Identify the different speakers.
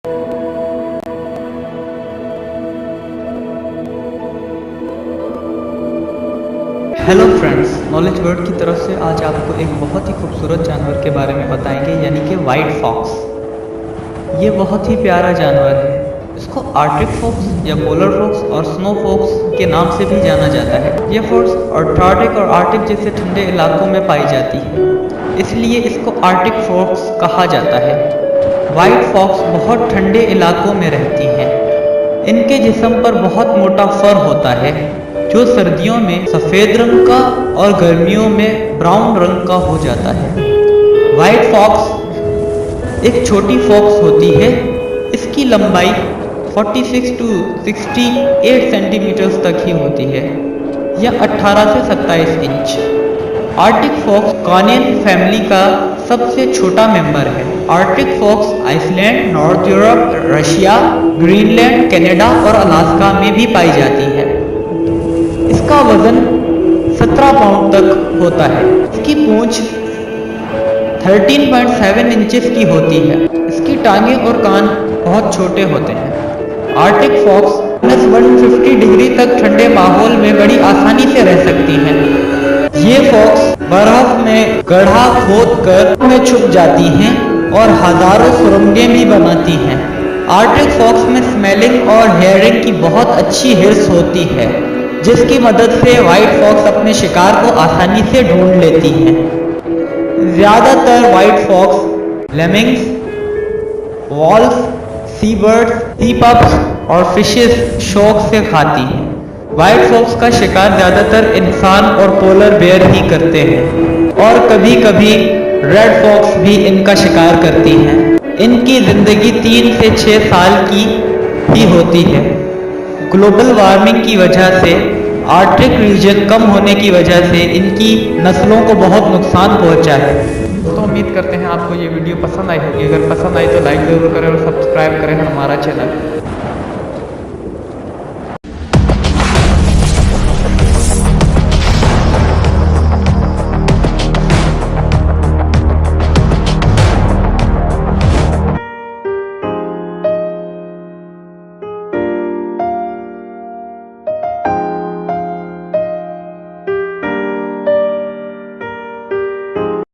Speaker 1: Hello friends, knowledge word की तरफ से आज आपको एक बहुत ही खूबसूरत जानवर के बारे में बताएंगे, यानी कि वाइट फॉक्स। ये बहुत ही प्यारा जानवर है। इसको आर्टिक फॉक्स या पोलर फॉक्स और स्नो फॉक्स के नाम से भी जाना जाता है। ये फॉक्स अंटार्कटिक और आर्टिक जैसे ठंडे इलाकों में पाई जाती है, इसलिए इसको आर्टिक फॉक्स कहा जाता है। वाइट फॉक्स बहुत ठंडे इलाकों में रहती हैं। इनके जिस्म पर बहुत मोटा फर होता है, जो सर्दियों में सफ़ेद रंग का और गर्मियों में ब्राउन रंग का हो जाता है। वाइट फॉक्स एक छोटी फॉक्स होती है। इसकी लंबाई 46 to 68 सेंटीमीटर्स तक ही होती है, या 18 से 27 inch. Arctic fox canine family का सबसे छोटा मेंबर है। Arctic fox Iceland, north Europe, Russia, Greenland, Canada और अलास्का में भी पाई जाती है। इसका वजन 17 पाउंड तक होता है। इसकी पूंछ 13.7 इंचेस की होती है। इसकी टांगें और कान बहुत छोटे होते हैं। आर्टिक फॉक्स -150 डिग्री तक ठंडे माहौल में बड़ी आसानी से रह सकती हैं। ये फॉक्स बर्फ में गड्ढा खोदकर में छुप जाती हैं और हजारों सुरंगें भी बनाती हैं। आर्टिक फॉक्स में स्मेलिंग और हेयरिंग की बहुत अच्छी हिर्स होती है, जिसकी मदद से वाइट फॉक्स अपने शिकार को आसानी से ढूंढ लेती हैं। ज़्यादातर वाइट फॉक्स लेमिंग्स, वॉल्स, सी बर्ड्स, सी पप्स और फिशेस शौक से खाती हैं। वाइट फॉक्स का शिकार ज़्यादातर इंसान और पोलर बेयर ही करते हैं, और कभी कभी रेड फॉक्स भी इनका शिकार करती हैं। इनकी ज़िंदगी 3 से 6 साल की ही होती है। ग्लोबल वार्मिंग की वजह से आर्कटिक रीजन कम होने की वजह से इनकी नस्लों को बहुत नुकसान पहुंचा है। दोस्तों, उम्मीद करते हैं आपको ये वीडियो पसंद आई होगी। अगर पसंद आई तो लाइक ज़रूर करें और सब्सक्राइब करें हमारा चैनल।